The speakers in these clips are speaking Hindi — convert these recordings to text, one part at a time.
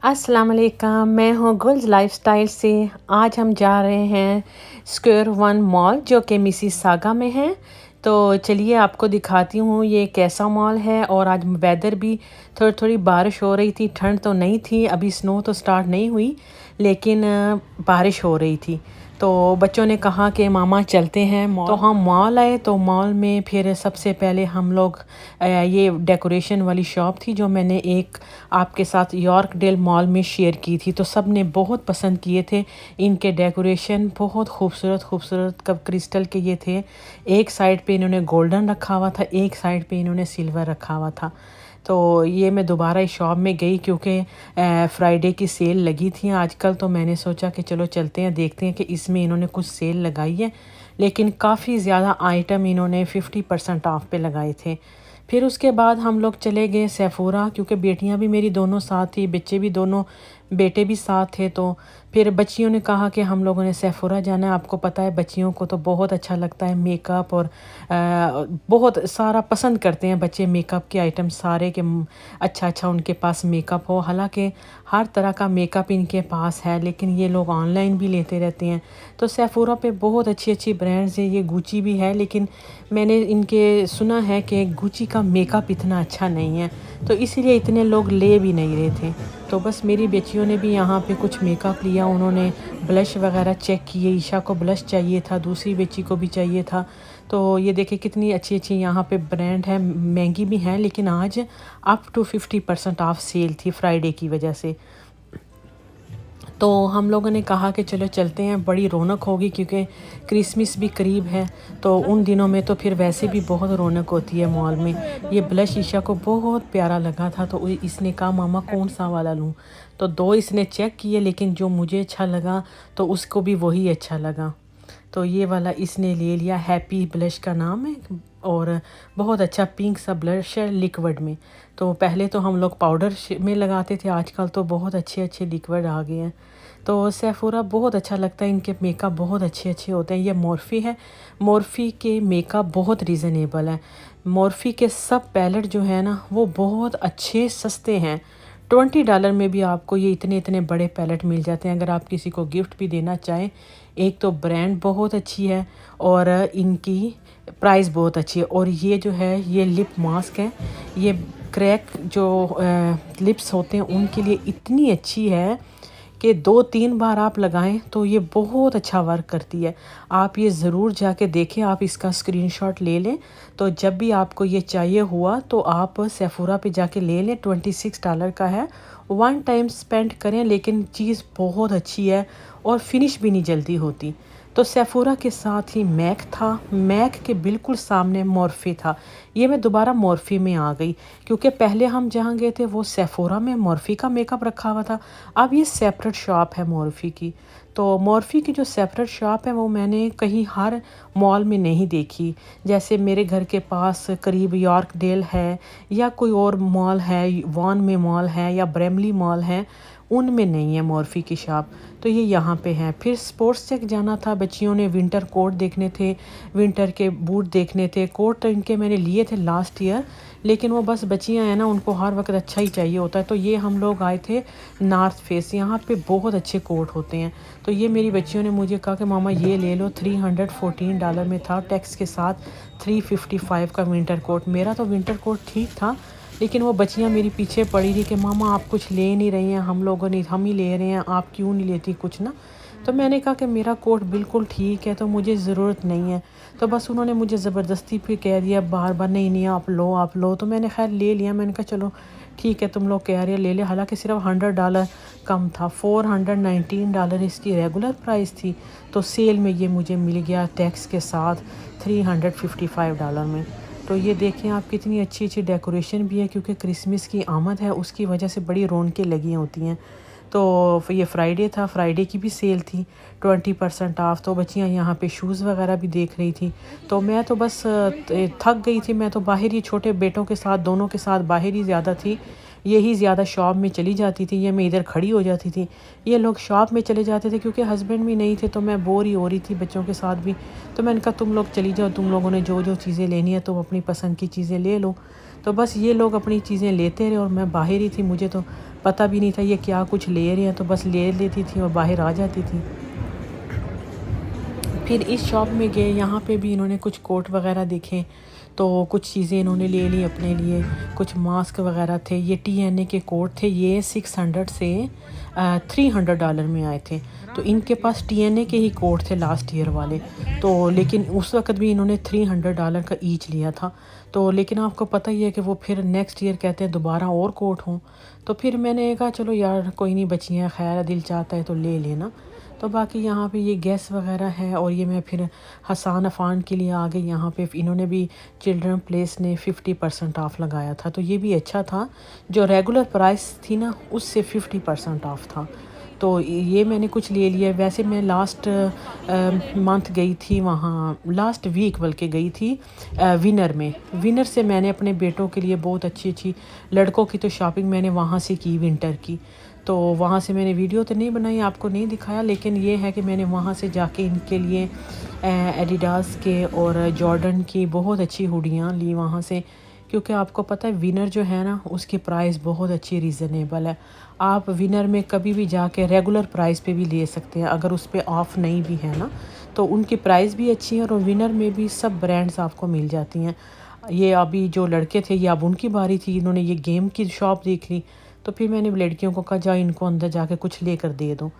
अस्सलाम वालेकुम, मैं हूँ गुल्स लाइफस्टाइल से। आज हम जा रहे हैं स्क्वायर वन मॉल जो कि मिसिसागा में है। तो चलिए आपको दिखाती हूँ ये कैसा मॉल है। और आज वेदर भी थोड़ी थोड़ी बारिश हो रही थी, ठंड तो नहीं थी, अभी स्नो तो स्टार्ट नहीं हुई, लेकिन बारिश हो रही थी। तो बच्चों ने कहा कि मामा चलते हैं मॉल। तो हम मॉल आए। तो मॉल में फिर सबसे पहले हम लोग ये डेकोरेशन वाली शॉप थी जो मैंने एक आपके साथ यॉर्कडेल मॉल में शेयर की थी। तो सब ने बहुत पसंद किए थे इनके डेकोरेशन, बहुत खूबसूरत खूबसूरत कब क्रिस्टल के ये थे। एक साइड पे इन्होंने गोल्डन रखा हुआ था, एक साइड पे इन्होंने सिल्वर रखा हुआ था। तो ये मैं दोबारा इस शॉप में गई क्योंकि फ्राइडे की सेल लगी थी आजकल। तो मैंने सोचा कि चलो चलते हैं, देखते हैं कि इसमें इन्होंने कुछ सेल लगाई है। लेकिन काफ़ी ज़्यादा आइटम इन्होंने 50% ऑफ पे लगाए थे। फिर उसके बाद हम लोग चले गए सेफोरा, क्योंकि बेटियां भी मेरी दोनों साथ थी, बच्चे भी दोनों बेटे भी साथ थे। तो फिर बच्चियों ने कहा कि हम लोगों ने सेफोरा जाना है। आपको पता है बच्चियों को तो बहुत अच्छा लगता है मेकअप, और बहुत सारा पसंद करते हैं बच्चे मेकअप के आइटम सारे के। अच्छा अच्छा उनके पास मेकअप हो। हालांकि हर तरह का मेकअप इनके पास है, लेकिन ये लोग ऑनलाइन भी लेते रहते हैं। तो सेफोरा पे बहुत अच्छी अच्छी ब्रांड्स है। ये गुची भी है, लेकिन मैंने इनके सुना है कि गुची का मेकअप इतना अच्छा नहीं है, तो इसीलिए इतने लोग ले भी नहीं रहे थे। तो बस मेरी बेटियों ने भी यहाँ पे कुछ मेकअप लिया, उन्होंने ब्लश वगैरह चेक किए। ईशा को ब्लश चाहिए था, दूसरी बेटी को भी चाहिए था। तो ये देखिए कितनी अच्छी अच्छी यहाँ पे ब्रांड है, महंगी भी हैं, लेकिन आज अप टू 50% ऑफ सेल थी फ्राइडे की वजह से। तो हम लोगों ने कहा कि चलो चलते हैं, बड़ी रौनक होगी क्योंकि क्रिसमस भी करीब है। तो उन दिनों में तो फिर वैसे भी बहुत रौनक होती है मॉल में। ये ब्लश ईशा को बहुत प्यारा लगा था, तो इसने कहा मामा कौन सा वाला लूँ। तो दो इसने चेक किए, लेकिन जो मुझे अच्छा लगा तो उसको भी वही अच्छा लगा। तो ये वाला इसने ले लिया, हैप्पी ब्लश का नाम है, और बहुत अच्छा पिंक सा ब्लश है लिक्विड में। तो पहले तो हम लोग पाउडर में लगाते थे, आजकल तो बहुत अच्छे अच्छे लिक्विड आ गए हैं। तो सेफोरा बहुत अच्छा लगता है, इनके मेकअप बहुत अच्छे अच्छे होते हैं। ये मोर्फी है, मोर्फी के मेकअप बहुत रीज़नेबल है। मोर्फी के सब पैलेट जो है ना वो बहुत अच्छे सस्ते हैं। $20 में भी आपको ये इतने इतने बड़े पैलेट मिल जाते हैं। अगर आप किसी को गिफ्ट भी देना चाहें, एक तो ब्रांड बहुत अच्छी है और इनकी प्राइस बहुत अच्छी है। और ये जो है ये लिप मास्क है, ये क्रैक जो लिप्स होते हैं उनके लिए इतनी अच्छी है कि 2-3 बार आप लगाएं तो ये बहुत अच्छा वर्क करती है। आप ये ज़रूर जाके देखें, आप इसका स्क्रीनशॉट ले लें। तो जब भी आपको ये चाहिए हुआ तो आप सेफोरा पे जाके ले लें। $26 का है, वन टाइम स्पेंड करें, लेकिन चीज़ बहुत अच्छी है और फिनिश भी नहीं जल्दी होती। तो सेफोरा के साथ ही मैक था, मैक के बिल्कुल सामने मोर्फी था। ये मैं दोबारा मोर्फी में आ गई क्योंकि पहले हम जहाँ गए थे वो सेफोरा में मोर्फी का मेकअप रखा हुआ था। अब ये सेपरेट शॉप है मोर्फी की। तो मोर्फी की जो सेपरेट शॉप है वो मैंने कहीं हर मॉल में नहीं देखी। जैसे मेरे घर के पास करीब यॉर्कडेल है, या कोई और मॉल है, वॉन में मॉल है, या ब्रेमली मॉल है, उनमें नहीं है मोर्फी की शॉप। तो ये यहाँ पे है। फिर स्पोर्ट्स चेक जाना था, बच्चियों ने विंटर कोट देखने थे, विंटर के बूट देखने थे। कोट तो इनके मैंने लिए थे लास्ट ईयर, लेकिन वो बस बच्चियाँ हैं ना, उनको हर वक्त अच्छा ही चाहिए होता है। तो ये हम लोग आए थे नॉर्थ फेस, यहाँ पे बहुत अच्छे कोट होते हैं। तो ये मेरी बच्चियों ने मुझे कहा कि मामा ये ले लो, $314 में था, टैक्स के साथ 355 का विंटर कोट। मेरा तो विंटर कोट ठीक था, लेकिन वो बच्चियाँ मेरी पीछे पड़ी थी कि मामा आप कुछ ले नहीं रही हैं, हम ही ले रहे हैं, आप क्यों नहीं लेती कुछ ना। तो मैंने कहा कि मेरा कोट बिल्कुल ठीक है, तो मुझे ज़रूरत नहीं है। तो बस उन्होंने मुझे ज़बरदस्ती फिर कह दिया बार बार, नहीं नहीं आप लो आप लो। तो मैंने खैर ले लिया। मैंने कहा चलो ठीक है, तुम लोग कह रहे ले ले। हालांकि सिर्फ $100 कम था, $419 इसकी रेगुलर प्राइस थी। तो सेल में ये मुझे मिल गया टैक्स के साथ $355 में। तो ये देखें आप, कितनी अच्छी अच्छी डेकोरेशन भी है, क्योंकि क्रिसमस की आमद है उसकी वजह से बड़ी रौनकें लगी होती हैं। तो ये फ्राइडे था, फ्राइडे की भी सेल थी 20% ऑफ। तो बच्चियाँ यहाँ पे शूज़ वगैरह भी देख रही थी। तो मैं तो बस थक गई थी। मैं तो बाहर ही छोटे बेटों के साथ, दोनों के साथ बाहर ही ज़्यादा थी। यही ज़्यादा शॉप में चली जाती थी, या मैं इधर खड़ी हो जाती थी। ये लोग शॉप में चले जाते थे क्योंकि हस्बैंड भी नहीं थे, तो मैं बोर ही हो रही थी बच्चों के साथ भी। तो मैंने कहा तुम लोग चली जाओ, तुम लोगों ने जो जो चीज़ें लेनी है तुम अपनी पसंद की चीज़ें ले लो। तो बस ये लोग अपनी चीज़ें लेते रहे और मैं बाहर ही थी। मुझे तो पता भी नहीं था ये क्या कुछ ले रहे हैं, तो बस ले लेती थी और बाहर आ जाती थी। फिर इस शॉप में गए, यहाँ पे भी इन्होंने कुछ कोट वगैरह देखे, तो कुछ चीज़ें इन्होंने ले ली अपने लिए। कुछ मास्क वगैरह थे, ये TNA के कोट थे, ये 600 से $300 में आए थे। तो इनके पास TNA के ही कोट थे लास्ट ईयर वाले, तो लेकिन उस वक्त भी इन्होंने $300 का ईच लिया था। तो लेकिन आपको पता ही है कि वो फिर नेक्स्ट ईयर कहते हैं दोबारा और कोट हों। तो फिर मैंने कहा चलो यार कोई नहीं, बच्चियाँ खैर दिल चाहता है तो ले लेना। तो बाकी यहाँ पे ये गैस वगैरह है, और ये मैं फिर हसान अफ़ान के लिए आ गई। यहाँ पे इन्होंने भी चिल्ड्रन प्लेस ने 50% ऑफ़ लगाया था, तो ये भी अच्छा था। जो रेगुलर प्राइस थी ना उससे 50% ऑफ़ था, तो ये मैंने कुछ ले लिया। वैसे मैं लास्ट मंथ गई थी वहाँ, लास्ट वीक बल्कि गई थी विनर में। विनर से मैंने अपने बेटों के लिए बहुत अच्छी अच्छी, लड़कों की तो शॉपिंग मैंने वहाँ से की विंटर की। तो वहाँ से मैंने वीडियो तो नहीं बनाई, आपको नहीं दिखाया, लेकिन ये है कि मैंने वहाँ से जाके इनके लिए एडिडास के और जॉर्डन की बहुत अच्छी हुडियाँ ली वहाँ से। क्योंकि आपको पता है विनर जो है ना उसकी प्राइस बहुत अच्छी रीज़नेबल है। आप विनर में कभी भी जाके रेगुलर प्राइस पे भी ले सकते हैं, अगर उस पर ऑफ़ नहीं भी है ना, तो उनकी प्राइस भी अच्छी है, और विनर में भी सब ब्रांड्स आपको मिल जाती हैं। ये अभी जो लड़के थे, ये अब उनकी बारी थी, इन्होंने ये गेम की शॉप देख ली, तो फिर मैंने लड़कियों को कहा जाओ इनको अंदर जाके कुछ ले कर दे दो।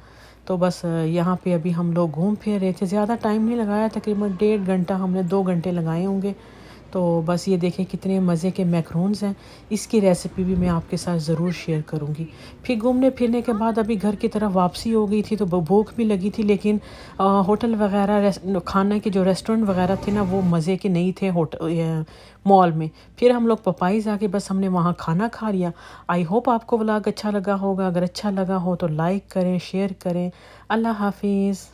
तो बस यहाँ पे अभी हम लोग घूम फिर रहे थे, ज़्यादा टाइम नहीं लगाया, तकरीबन 1.5 घंटा, हमने 2 घंटे लगाए होंगे। तो बस ये देखें कितने मज़े के मैकरोन्स हैं, इसकी रेसिपी भी मैं आपके साथ ज़रूर शेयर करूँगी। फिर घूमने फिरने के बाद अभी घर की तरफ वापसी हो गई थी, तो भूख भी लगी थी, लेकिन होटल वगैरह खाने के जो रेस्टोरेंट वगैरह थे ना वो मज़े के नहीं थे होटल मॉल में। फिर हम लोग पपाईज़ आके बस हमने वहाँ खाना खा लिया। आई होप आपको व्लॉग अच्छा लगा होगा, अगर अच्छा लगा हो तो लाइक करें, शेयर करें। अल्लाह हाफिज़।